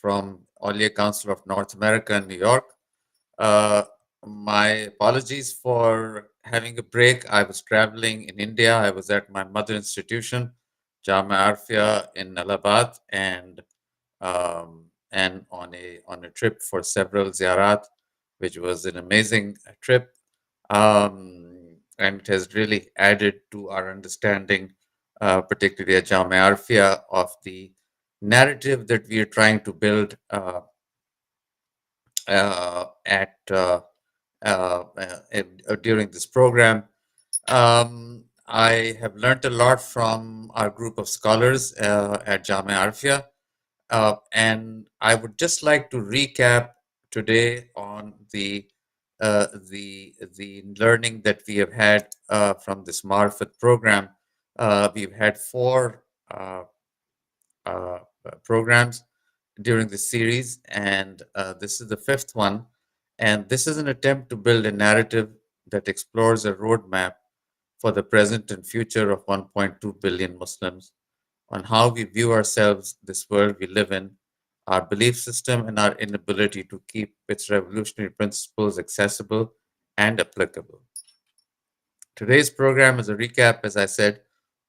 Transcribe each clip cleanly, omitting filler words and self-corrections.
from Auliya Council of North America in New York. Uh, my apologies for having a break. I was traveling in India. I was at my mother institution, Jamia Arfia in Allahabad, and on a trip for several ziyarat, which was an amazing trip, and it has really added to our understanding, particularly at Jamia Arfia, of the narrative that we are trying to build at during this program. I have learned a lot from our group of scholars at Jamia Arfia, and I would just like to recap today on the learning that we have had from this Marifat program. We've had four programs during this series, and this is the fifth one. And this is an attempt to build a narrative that explores a roadmap for the present and future of 1.2 billion Muslims, on how we view ourselves, this world we live in, our belief system, and our inability to keep its revolutionary principles accessible and applicable. Today's program is a recap, as I said,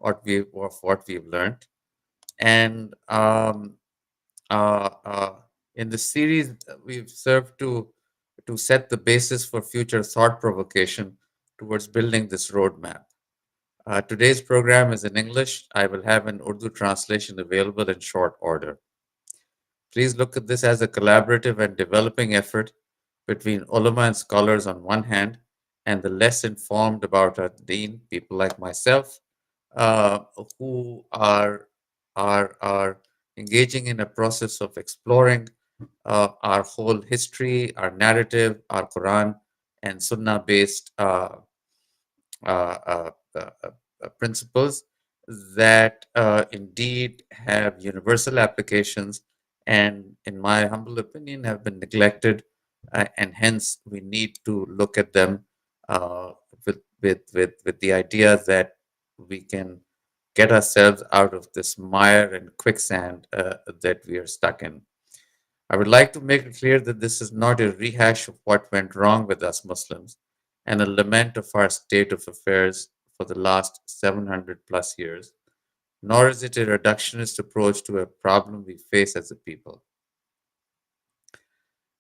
of what we've learned. And uh, uh, in the series, we've served to set the basis for future thought provocation towards building this roadmap. Today's program is in English. I will have an Urdu translation available in short order. Please look at this as a collaborative and developing effort between ulama and scholars on one hand, and the less informed about our deen, people like myself, uh, who are engaging in a process of exploring our whole history, our narrative, our Quran and Sunnah based principles that indeed have universal applications and, in my humble opinion, have been neglected, and hence we need to look at them uh, with the idea that we can get ourselves out of this mire and quicksand that we are stuck in. I would like to make it clear that this is not a rehash of what went wrong with us Muslims and a lament of our state of affairs for the last 700 plus years, nor is it a reductionist approach to a problem we face as a people.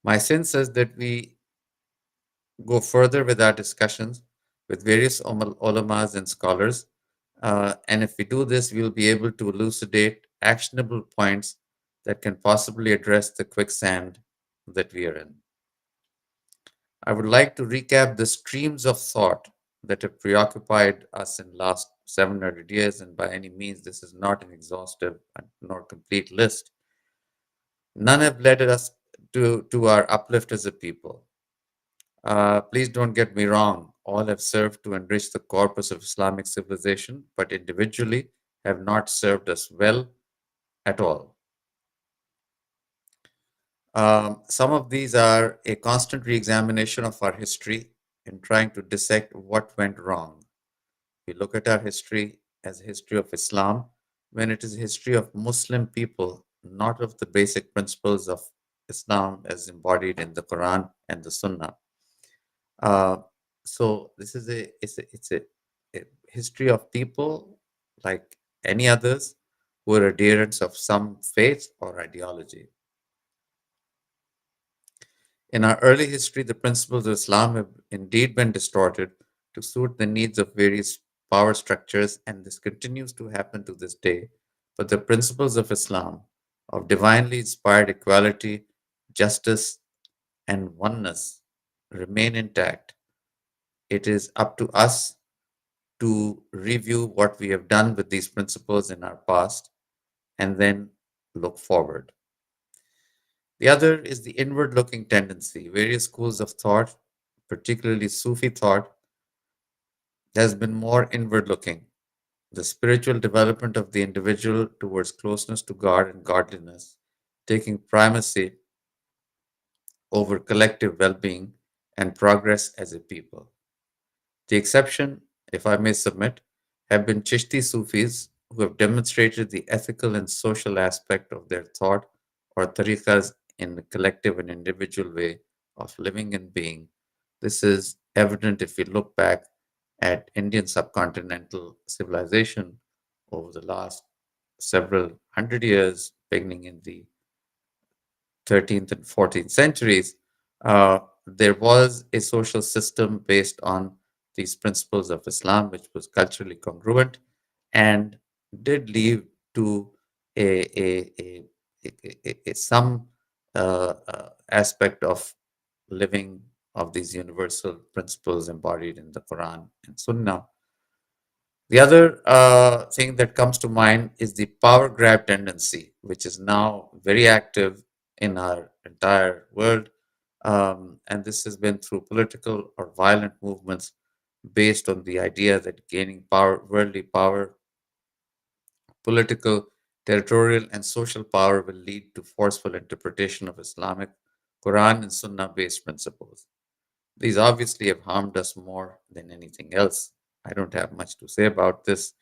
My sense is that we go further with our discussions with various ulamas and scholars, and if we do this, we'll be able to elucidate actionable points that can possibly address the quicksand that we are in. I would like to recap the streams of thought that have preoccupied us in last 700 years, and by any means, this is not an exhaustive nor complete list. None have led us to our uplift as a people. Please don't get me wrong, all have served to enrich the corpus of Islamic civilization, but individually have not served us well at all. Some of these are a constant re examination of our history in trying to dissect what went wrong. We look at our history as a history of Islam when it is a history of Muslim people, not of the basic principles of Islam as embodied in the Quran and the Sunnah. Uh, so this is a history of people like any others who are adherents of some faith or ideology. In our early history, the principles of Islam have indeed been distorted to suit the needs of various power structures, and this continues to happen to this day. But the principles of Islam, of divinely inspired equality, justice, and oneness, remain intact. It is up to us to review what we have done with these principles in our past and then look forward. The other is the inward looking tendency. Various schools of thought, particularly Sufi thought, has been more inward looking. The spiritual development of the individual towards closeness to God and godliness, taking primacy over collective well being and progress as a people. The exception, if I may submit, have been Chishti Sufis who have demonstrated the ethical and social aspect of their thought or tariqas in the collective and individual way of living and being. This is evident if we look back at Indian subcontinental civilization over the last several hundred years, beginning in the 13th and 14th centuries. There was a social system based on these principles of Islam, which was culturally congruent and did lead to a, a, a, some aspect of living of these universal principles embodied in the Quran and Sunnah. The other thing that comes to mind is the power grab tendency, which is now very active in our entire world. And this has been through political or violent movements based on the idea that gaining power, worldly power, political, territorial, and social power will lead to forceful interpretation of Islamic Quran and Sunnah based principles. These obviously have harmed us more than anything else. I don't have much to say about this,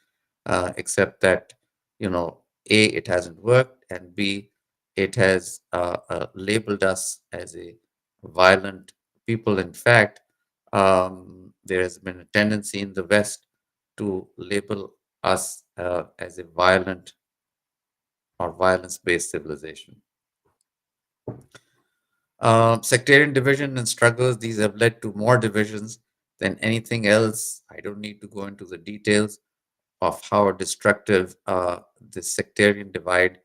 except that, A, it hasn't worked, and B, it has labeled us as a violent people. In fact, there has been a tendency in the West to label us as a violent or violence based civilization. Sectarian division and struggles, these have led to more divisions than anything else. I don't need to go into the details of how destructive this sectarian divide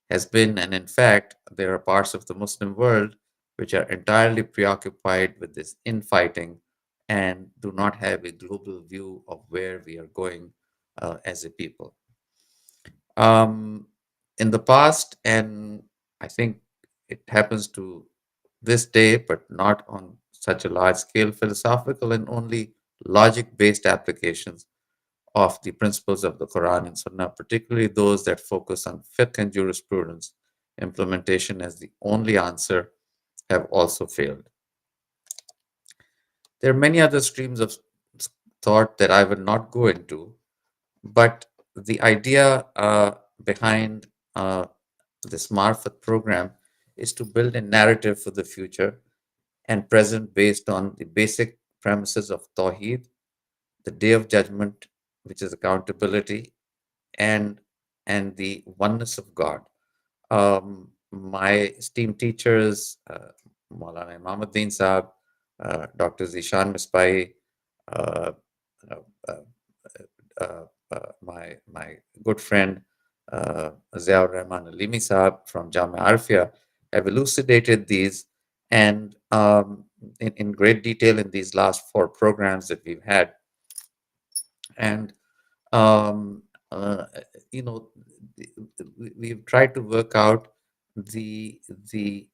has been. And in fact, there are parts of the Muslim world which are entirely preoccupied with this infighting and do not have a global view of where we are going as a people. Um, in the past, and I think it happens to this day, but not on such a large scale, philosophical and only logic based applications of the principles of the Quran and Sunnah, particularly those that focus on fiqh and jurisprudence implementation as the only answer, have also failed. There are many other streams of thought that I will not go into, but the idea behind this Marfat program is to build a narrative for the future and present based on the basic premises of Tawheed, the Day of Judgment, which is accountability, and the oneness of God. My esteemed teachers, Maulana Imamuddin Saab, Dr. Zishan Mispai, uh, uh, uh, my good friend Ziaur Rahman Alimi Saab from Jamia Arfia have elucidated these and in great detail in these last four programs that we've had. And um, uh, you know, we've tried to work out the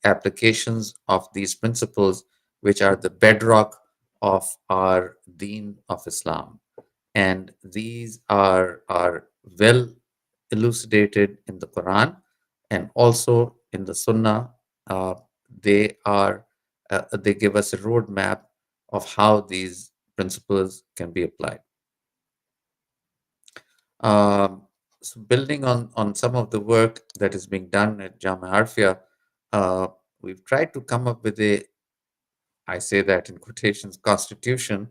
applications of these principles, which are the bedrock of our Deen of Islam, and these are well elucidated in the Quran and also in the Sunnah. Uh, they give us a roadmap of how these principles can be applied. Um, so building on some of the work that is being done at Jamia Arfia, uh, we've tried to come up with a, I say that in quotations, constitution,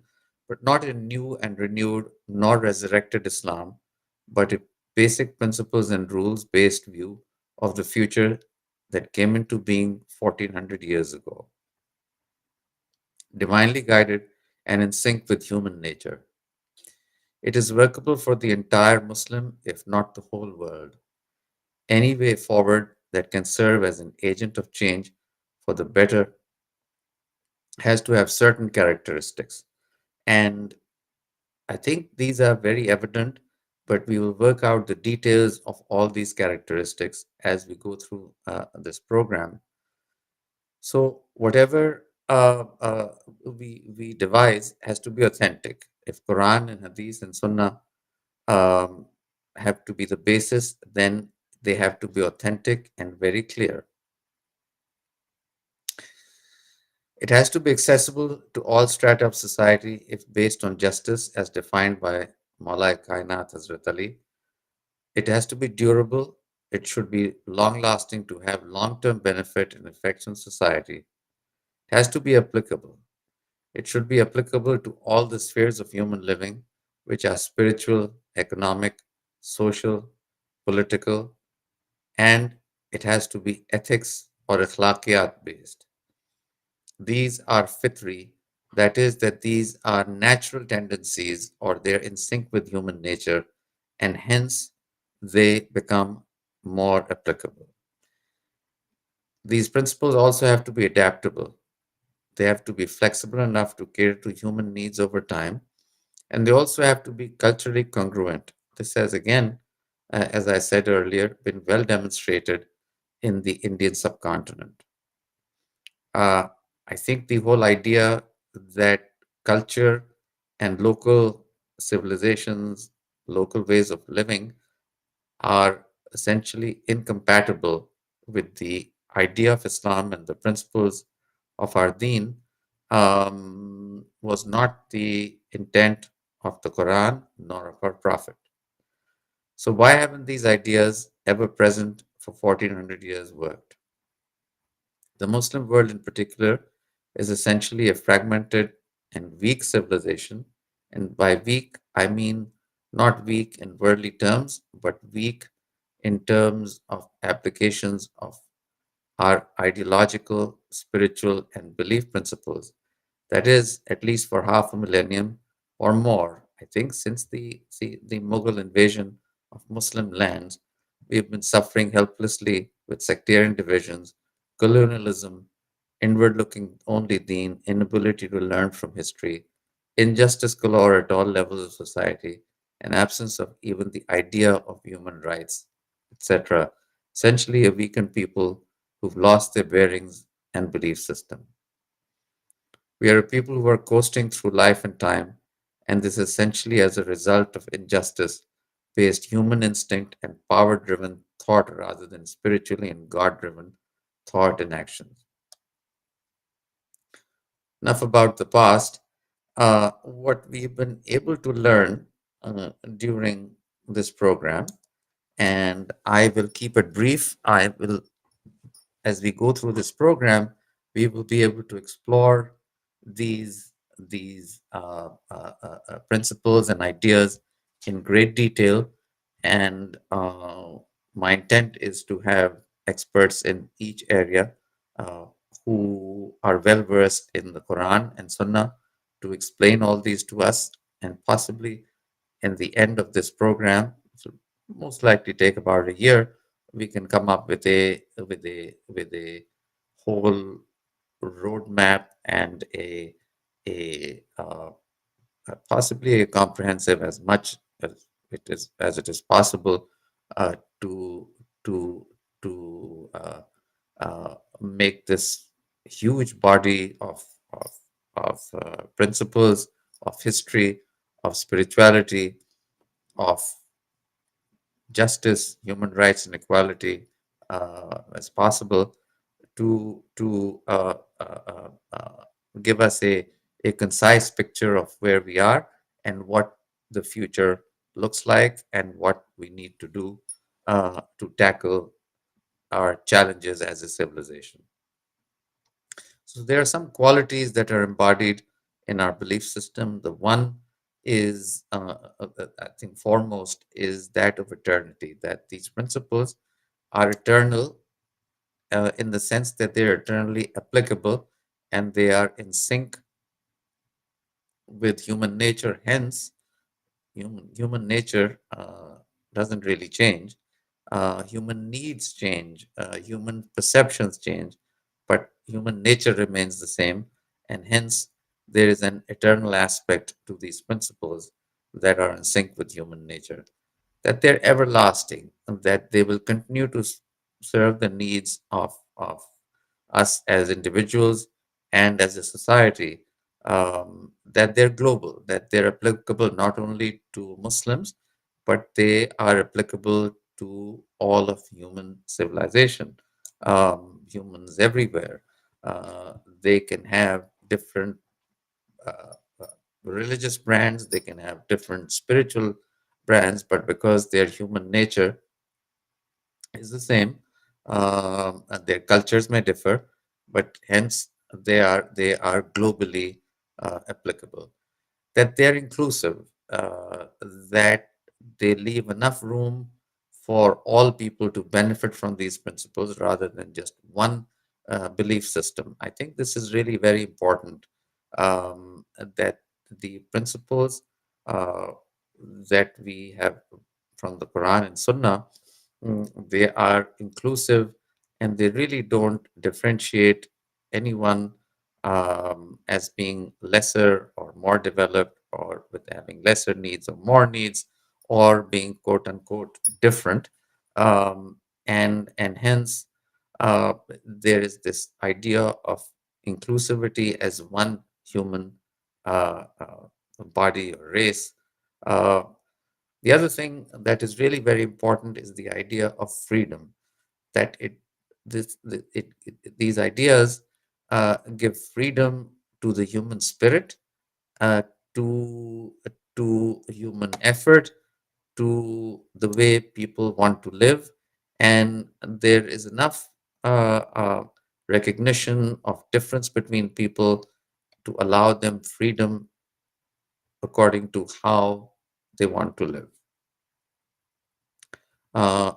but not a new and renewed nor resurrected Islam, but a basic principles and rules based view of the future that came into being 1400 years ago, divinely guided and in sync with human nature. It is workable for the entire Muslim, if not the whole world. Any way forward that can serve as an agent of change for the better has to have certain characteristics. And I think these are very evident, but we will work out the details of all these characteristics as we go through this program. So, whatever we devise has to be authentic. If Quran and Hadith and Sunnah um, have to be the basis, then they have to be authentic and very clear. It has to be accessible to all strata of society if based on justice as defined by Maulai Kainat Hazrat Ali. It has to be durable it should be long lasting to have long term benefit and effects on society. It has to be applicable. It should be applicable to all the spheres of human living, which are spiritual, economic, social, political, and it has to be ethics or akhlaqiyat based. These are fitri, that is, that these are natural tendencies or they're in sync with human nature, and hence they become more applicable. These principles also have to be adaptable. They have to be flexible enough to cater to human needs over time, and they also have to be culturally congruent. This has, again, as I said earlier, been well demonstrated in the Indian subcontinent. Uh, I think the whole idea that culture and local civilizations, local ways of living are essentially incompatible with the idea of Islam and the principles of our deen was not the intent of the Quran nor of our Prophet. So, why haven't these ideas, ever present for 1400 years, worked? The Muslim world, in particular, is essentially a fragmented and weak civilization. And by weak, I mean not weak in worldly terms, but weak in terms of applications of our ideological, spiritual, and belief principles. That is, at least for half a millennium or more, I think, since the Mughal invasion of Muslim lands, we've been suffering helplessly with sectarian divisions, colonialism, inward looking only deen, inability to learn from history, injustice galore at all levels of society, an absence of even the idea of human rights, etc. Essentially, a weakened people who've lost their bearings and belief system. We are a people who are coasting through life and time, and this is essentially as a result of injustice based human instinct and power driven thought rather than spiritually and God driven thought and actions. Enough about the past. What we've been able to learn during this program, and I will keep it brief. I will As we go through this program, we will be able to explore these principles and ideas in great detail. And my intent is to have experts in each area uh, who are well versed in the Quran and Sunnah to explain all these to us, and possibly in the end of this program, which will most likely take about a year, we can come up with a whole roadmap and possibly a comprehensive as much as it is possible uh, to to make this huge body of principles of history, of spirituality, of justice, human rights, and equality as possible to give us a concise picture of where we are and what the future looks like and what we need to do to tackle our challenges as a civilization. So there are some qualities that are embodied in our belief system. The one is, I think, foremost is that of eternity, that these principles are eternal in the sense that they're eternally applicable and they are in sync with human nature. Hence, human nature doesn't really change. Human needs change, human perceptions change, but human nature remains the same. And hence, there is an eternal aspect to these principles that are in sync with human nature, that they're everlasting, and that they will continue to serve the needs of us as individuals and as a society, that they're global, that they're applicable not only to Muslims, but they are applicable to all of human civilization, humans everywhere. They can have different uh, uh, religious brands, they can have different spiritual brands, but because they're human nature is the same. And their cultures may differ, but hence they are globally applicable. That they're inclusive, that they leave enough room for all people to benefit from these principles rather than just one belief system. I think this is really very important, that the principles uh, that we have from the Quran and Sunnah, they are inclusive and they really don't differentiate anyone as being lesser or more developed or with having lesser needs or more needs or being quote unquote different. Um, and hence there is this idea of inclusivity as one human body or race. Uh, the other thing that is really very important is the idea of freedom. That these ideas give freedom to the human spirit, uh, to human effort, to the way people want to live, and there is enough recognition of difference between people to allow them freedom according to how they want to live,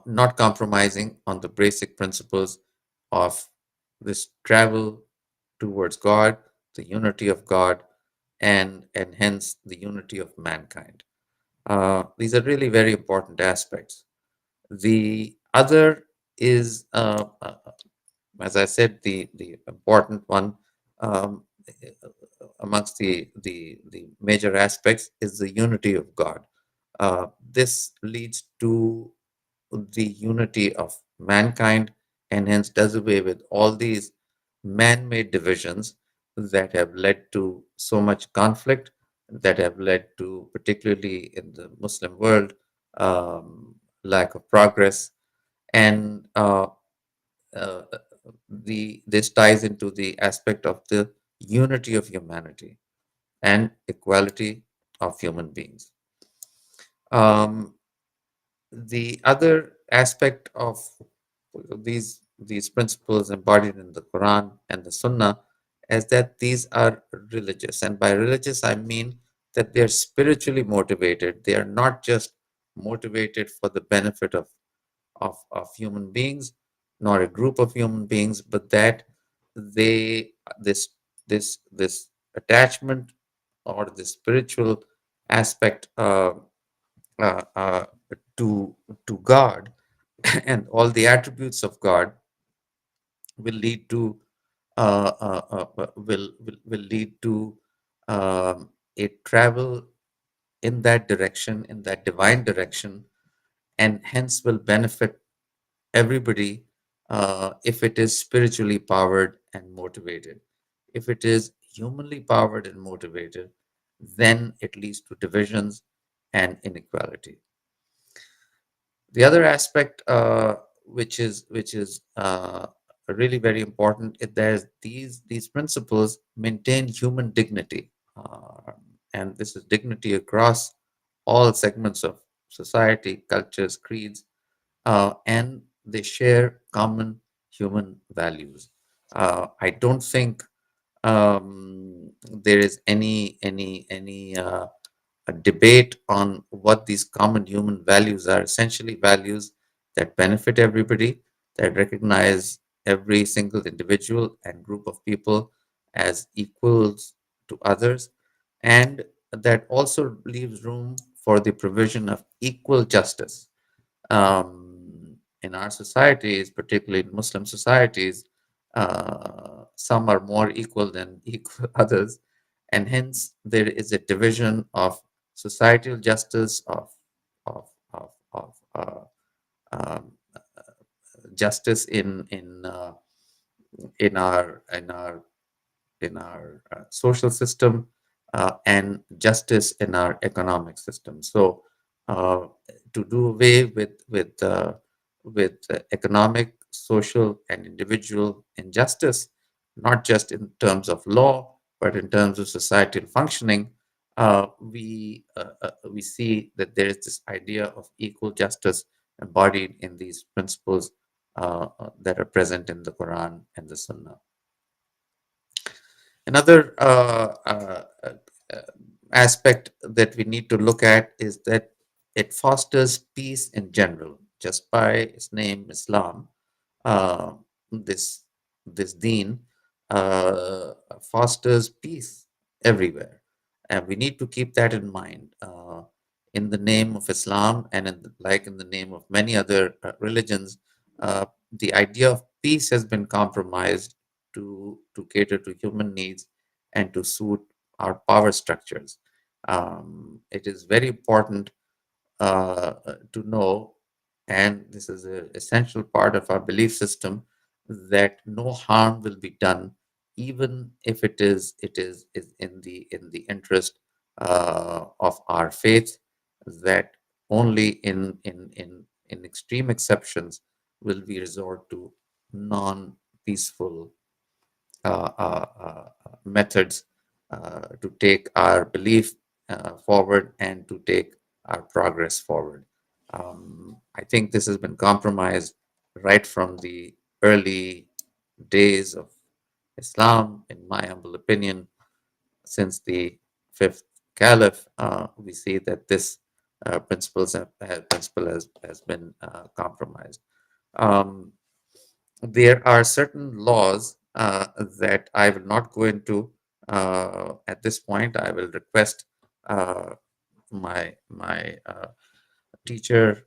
not compromising on the basic principles of this travel towards God, the unity of God, and hence the unity of mankind. These are really very important aspects. The other is, as I said, the important one um, amongst the major aspects is the unity of God. This leads to the unity of mankind and hence does away with all these man made divisions that have led to so much conflict, that have led to, particularly in the Muslim world, lack of progress. And uh, this ties into the aspect of the unity of humanity and equality of human beings. Um, the other aspect of these principles embodied in the Quran and the Sunnah is that these are religious, and by religious I mean that they are spiritually motivated. They are not just motivated for the benefit of human beings, nor a group of human beings, but that they this attachment or the spiritual aspect to God and all the attributes of God will lead to will lead to a travel in that direction, in that divine direction, and hence will benefit everybody if it is spiritually powered and motivated. If it is humanly powered and motivated, then it leads to divisions and inequality. The other aspect, which is really very important, is that these principles maintain human dignity, and this is dignity across all segments of society, cultures, creeds, and they share common human values. I don't think there is any a debate on what these common human values are. Essentially, values that benefit everybody, that recognize every single individual and group of people as equals to others, and that also leaves room for the provision of equal justice. In our societies, particularly in Muslim societies, some are more equal than equal others, and hence there is a division of societal justice, of um, justice in our social system, and justice in our economic system. So, uh, to do away with economic, social, and individual injustice, not just in terms of law, but in terms of societal functioning, we see that there is this idea of equal justice embodied in these principles that are present in the Quran and the Sunnah. Another aspect that we need to look at is that it fosters peace in general. Just by its name, Islam, uh, this this deen fosters peace everywhere, and we need to keep that in mind. In the name of Islam, and like in the name of many other religions, the idea of peace has been compromised to cater to human needs and to suit our power structures. It is very important to know, and this is an essential part of our belief system, that no harm will be done, even if is in the interest of our faith. That only in extreme exceptions will we resort to non-peaceful methods to take our belief forward and to take our progress forward. I think this has been compromised right from the early days of Islam, in my humble opinion, since the fifth caliph. We see that this principle has been compromised. Um, there are certain laws that I will not go into at this point. I will request my teacher,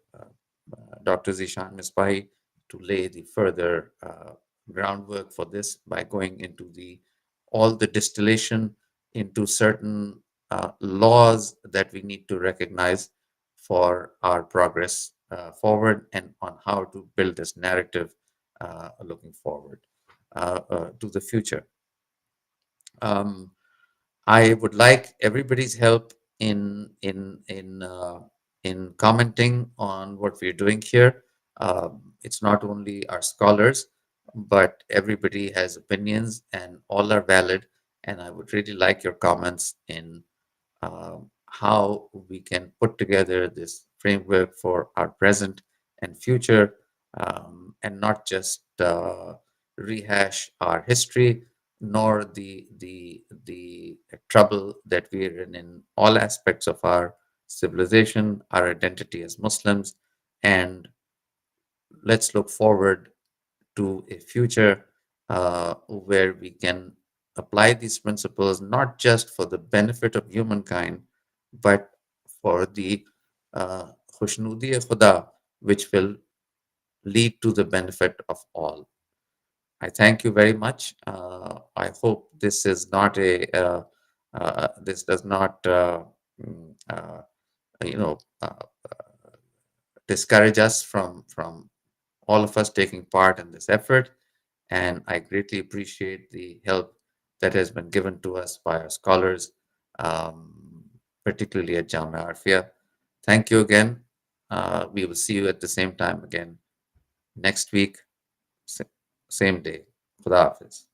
Dr. Zishan Misbahi, to lay the further groundwork for this by going into the all the distillation into certain laws that we need to recognize for our progress forward, and on how to build this narrative looking forward to the future. Um, I would like everybody's help in commenting on what we're doing here. It's not only our scholars, but everybody has opinions, and all are valid. And I would really like your comments in how we can put together this framework for our present and future, and not just rehash our history, nor the trouble that we're in all aspects of our civilization, our identity as Muslims, and let's look forward to a future where we can apply these principles not just for the benefit of humankind, but for the khushnudi khuda, which will lead to the benefit of all. I thank you very much. I hope this is not this does not, mm, you know, discourage us from all of us taking part in this effort. And I greatly appreciate the help that has been given to us by our scholars, um, particularly at Jamia Arfia. Thank you again. We will see you at the same time again next week, sa- same day. Khuda Hafiz.